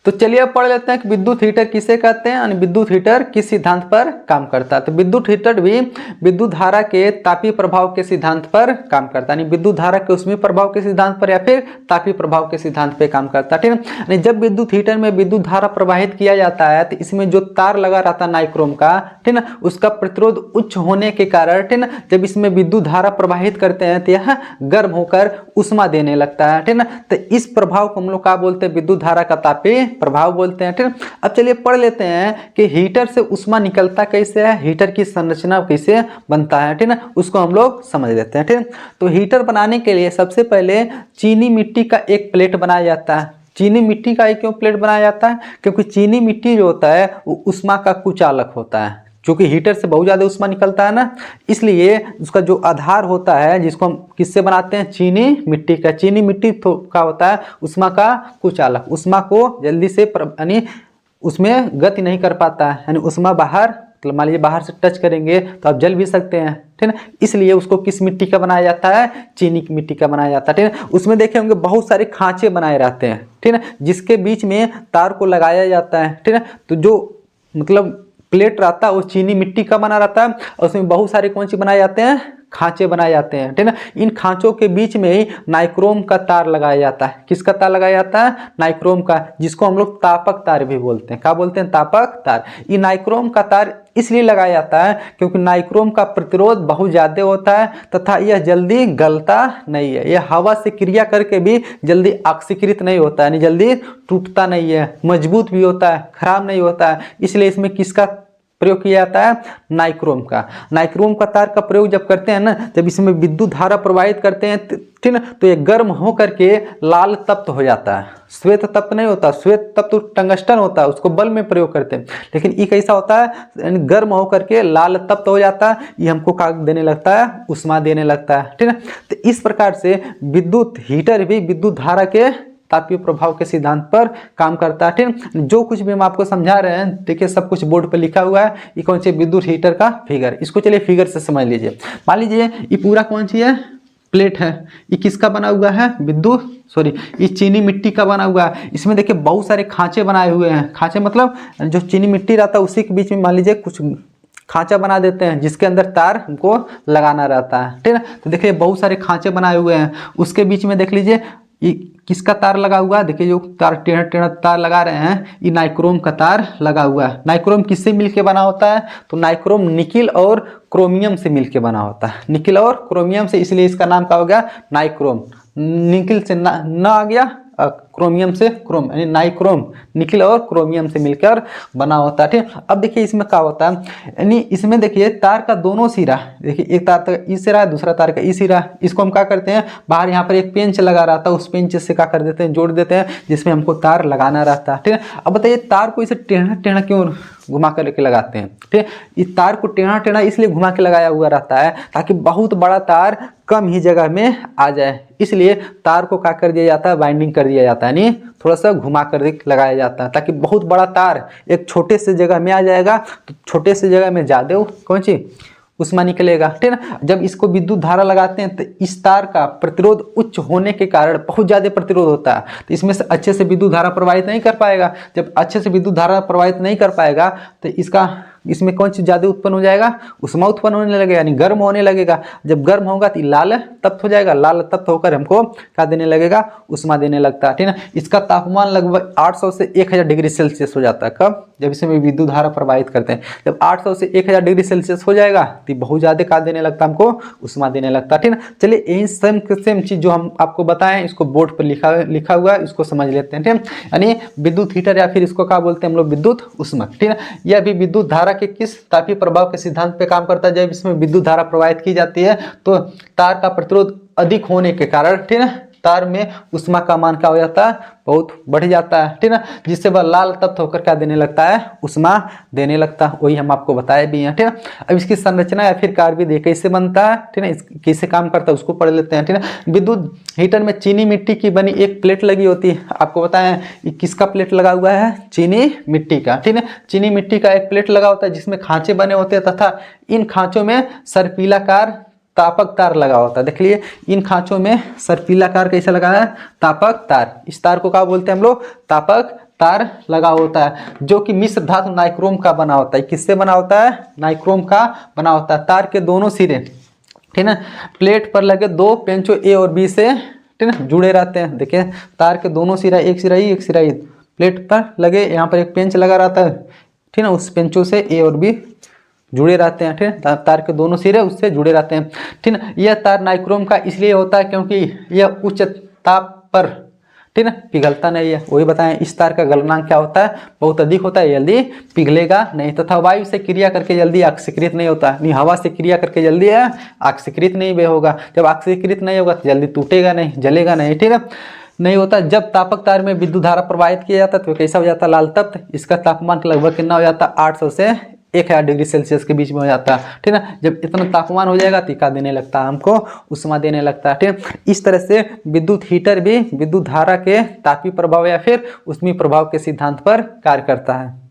तो चलिए अब पढ़ लेते हैं कि विद्युत हीटर किसे कहते हैं और विद्युत हीटर किस सिद्धांत पर काम करता है। तो विद्युत हीटर भी विद्युत धारा के तापीय प्रभाव के सिद्धांत पर काम करता है, यानी विद्युत धारा के ऊष्मीय प्रभाव के सिद्धांत पर या फिर तापीय प्रभाव के सिद्धांत पर काम करता है, ठीक है। जब विद्युत हीटर में विद्युत धारा प्रवाहित किया जाता है तो इसमें जो तार लगा रहता है नाइक्रोम का, ठीक है, उसका प्रतिरोध उच्च होने के कारण, ठीक है, जब इसमें विद्युत धारा प्रवाहित करते हैं तो यह गर्म होकर ऊष्मा देने लगता है, ठीक है। तो इस प्रभाव को हम लोग क्या बोलते हैं, विद्युत धारा का तापीय प्रभाव बोलते हैं, ठीक है। अब चलिए पढ़ लेते हैं कि हीटर से ऊष्मा निकलता कैसे है, हीटर की संरचना कैसे बनता है, ठीक है, उसको हम लोग समझ लेते हैं, ठीक है। तो हीटर बनाने के लिए सबसे पहले चीनी मिट्टी का एक प्लेट बनाया जाता है। चीनी मिट्टी का क्यों प्लेट बनाया जाता है, क्योंकि चीनी मिट्टी जो होता है वो ऊष्मा का कुचालक होता है, क्योंकि हीटर से बहुत ज़्यादा ऊष्मा निकलता है ना, इसलिए उसका जो आधार होता है जिसको हम किससे बनाते हैं, चीनी मिट्टी का। चीनी मिट्टी का होता है ऊष्मा का कुचालक, ऊष्मा को जल्दी से यानी उसमें गति नहीं कर पाता है, यानी ऊष्मा बाहर, मतलब मान लीजिए बाहर से टच करेंगे तो आप जल भी सकते हैं, ठीक है। इसलिए उसको किस मिट्टी का बनाया जाता है, चीनी की मिट्टी का बनाया जाता है, ठीक है। उसमें देखे होंगे बहुत सारे खांचे बनाए रहते हैं, ठीक है, जिसके बीच में तार को लगाया जाता है, ठीक है। तो जो मतलब प्लेट रहता है वो चीनी मिट्टी का बना रहता है और उसमें बहुत सारे कौन सी बनाए जाते हैं, खांचे बनाए जाते हैं, ठीक है। इन खांचों के बीच में ही नाइक्रोम का तार लगाया जाता है। किसका तार लगाया जाता है, नाइक्रोम का, जिसको हम लोग तापक तार भी बोलते हैं। क्या बोलते हैं, तापक तार। ये नाइक्रोम का तार इसलिए लगाया जाता है क्योंकि नाइक्रोम का प्रतिरोध बहुत ज़्यादा होता है तथा यह जल्दी गलता नहीं है, यह हवा से क्रिया करके भी जल्दी ऑक्सीकृत नहीं होता है, यानी जल्दी टूटता नहीं है, मजबूत भी होता है, खराब नहीं होता है। इसलिए इसमें किसका प्रयोग किया जाता है, नाइक्रोम का। नाइक्रोम का तार का प्रयोग जब करते हैं ना, जब इसमें विद्युत धारा प्रवाहित करते हैं, ठीक है, तो ये गर्म हो करके लाल तप्त हो जाता है। श्वेत तप्त नहीं होता, श्वेत तप्त तो टंगस्टन होता है, उसको बल्ब में प्रयोग करते हैं, लेकिन ये कैसा होता है, गर्म हो करके लाल तप्त हो जाता है, ये हमको क्या देने लगता है, ऊष्मा देने लगता है, ठीक है। तो इस प्रकार से विद्युत हीटर भी विद्युत धारा के तापीय प्रभाव के सिद्धांत पर काम करता है, ठीक। जो कुछ भी हम आपको समझा रहे हैं, देखिए सब कुछ बोर्ड पर लिखा हुआ है। ये कौन सी विद्युत हीटर का फिगर, इसको चलिए फिगर से समझ लीजिए। मान लीजिए ये पूरा कौन सी है, प्लेट है। ये किसका बना हुआ है, ये चीनी मिट्टी का बना हुआ है। इसमें देखिए बहुत सारे खांचे बनाए हुए हैं। खांचे मतलब जो चीनी मिट्टी रहता है उसी के बीच में मान लीजिए कुछ खांचा बना देते हैं जिसके अंदर तार हमको लगाना रहता है, ठीक है। तो देखिए बहुत सारे खांचे बनाए हुए हैं, उसके बीच में देख लीजिए ये किसका तार लगा हुआ है, देखिए जो तार टेढ़ा टेढ़ा तार लगा रहे हैं, ये नाइक्रोम का तार लगा हुआ है। नाइक्रोम किससे मिलके बना होता है, तो नाइक्रोम निकिल और क्रोमियम से मिलके बना होता है, निकिल और क्रोमियम से, इसलिए इसका नाम क्या हो गया, नाइक्रोम। निकिल से ना आ गया, क्रोमियम से क्रोम, यानी नाइक्रोम निकिल और क्रोमियम से मिलकर बना होता है, ठीक। अब देखिए इसमें क्या होता है, यानी इसमें देखिए तार का दोनों सिरा, देखिए एक तार का ई सिरा है, दूसरा तार का ई सिरा, इसको हम क्या करते हैं, बाहर यहाँ पर एक पेंच लगा रहता है, उस पेंच से क्या कर देते हैं, जोड़ देते हैं, जिसमें हमको तार लगाना रहता है, ठीक है। अब बताइए तार को इसे टेढ़ा टेढ़ा क्यों घुमा करके लगाते हैं, ठीक है। इस तार को टेढ़ा टेढ़ा इसलिए घुमा के लगाया हुआ रहता है ताकि बहुत बड़ा तार कम ही जगह में आ जाए, इसलिए तार को क्या कर दिया जाता है, बाइंडिंग कर दिया जाता है, यानी थोड़ा सा घुमा कर लगाया जाता है ताकि बहुत बड़ा तार एक छोटे से जगह में आ जाएगा, तो छोटे से जगह में ज़्यादा कौन सी ऊष्मा निकलेगा, ठीक है ना। जब इसको विद्युत धारा लगाते हैं तो इस तार का प्रतिरोध उच्च होने के कारण बहुत ज़्यादा प्रतिरोध होता है, तो इसमें से अच्छे से विद्युत धारा प्रवाहित नहीं कर पाएगा। जब अच्छे से विद्युत धारा प्रवाहित नहीं कर पाएगा तो इसमें कौन चीज़ ज़्यादा उत्पन्न हो जाएगा, ऊष्मा उत्पन्न होने लगेगा, यानी गर्म होने लगेगा। जब गर्म होगा तो लाल तप्त हो जाएगा, लाल तप्त होकर हमको क्या देने लगेगा, ऊष्मा देने लगता है, ठीक है। इसका तापमान लगभग 800 से 1000 डिग्री सेल्सियस हो जाता है। कब, जब इसमें विद्युत धारा प्रवाहित करते हैं, जब 800 से 1000 डिग्री सेल्सियस हो जाएगा तो बहुत ज़्यादा क्या देने लगता है, हमको ऊष्मा देने लगता है, ठीक है। चलिए यही सेम चीज़ जो हम आपको बताएं इसको बोर्ड पर लिखा हुआ है, इसको समझ लेते हैं, ठीक है। यानी विद्युत हीटर या फिर इसको क्या बोलते हैं हम लोग, विद्युत ऊष्मक, ठीक है। यह भी विद्युत धारा के किस तापीय प्रभाव के सिद्धांत पे काम करता है, जब इसमें विद्युत धारा प्रवाहित की जाती है तो तार का प्रतिरोध अधिक होने के कारण, ठीक है, तार में ऊष्मा का मान क्या हो जाता है, बहुत बढ़ जाता है, ठीक है, जिससे वह लाल तप्त होकर क्या देने लगता है, ऊष्मा देने लगता है। वही हम आपको बताए भी हैं, ठीक है। अब इसकी संरचना या फिर कार्य विधि कैसे बनता है, ठीक है, कैसे काम करता है उसको पढ़ लेते हैं, ठीक है। विद्युत हीटर में चीनी मिट्टी की बनी एक प्लेट लगी होती है, आपको बताएं ये किसका प्लेट लगा हुआ है, चीनी मिट्टी का, ठीक है। चीनी मिट्टी का एक प्लेट लगा होता है जिसमें खांचे बने होते हैं तथा इन खांचों में सर्पिलाकार तापक तार लगा होता है। देख लिए इन खांचों में सर्पिलाकार कैसा लगा है, तापक तार। इस तार को क्या बोलते हैं हम लोग, तापक तार लगा होता है जो कि मिश्र धातु नाइक्रोम का बना होता है। किससे बना होता है? नाइक्रोम का बना होता है। तार के दोनों सिरे, ठीक है, प्लेट पर लगे दो पेंचो ए और बी से, ठीक है, जुड़े रहते हैं। देखिए तार के दोनों सिरा, एक सिरा ई एक सिरा ई, प्लेट पर लगे, यहाँ पर एक पेंच लगा रहता है, ठीक है, उस पेंचों से ए और बी जुड़े रहते हैं, ठीक है, तार के दोनों सिरे उससे जुड़े रहते हैं, ठीक है। यह तार नाइक्रोम का इसलिए होता है क्योंकि यह उच्च ताप पर, ठीक है, पिघलता नहीं है। वही बताएं, इस तार का गलनांक क्या होता है? बहुत अधिक होता है, जल्दी पिघलेगा नहीं, तथा वायु से क्रिया करके जल्दी ऑक्सीकृत नहीं होता, नहीं हवा से क्रिया करके जल्दी ऑक्सीकृत नहीं भी होगा। जब ऑक्सीकृत नहीं होगा तो जल्दी टूटेगा नहीं, जलेगा नहीं, ठीक है, नहीं होता। जब तापक तार में विद्युत धारा प्रवाहित किया जाता है तो कैसा हो जाता है? लाल तप्त। इसका तापमान लगभग कितना हो जाता है? 800 से 1000 डिग्री सेल्सियस के बीच में हो जाता है, ठीक है। जब इतना तापमान हो जाएगा तो क्या देने लगता है? हमको उष्मा देने लगता है, ठीक है। इस तरह से विद्युत हीटर भी विद्युत धारा के तापीय प्रभाव या फिर ऊष्मीय प्रभाव के सिद्धांत पर कार्य करता है।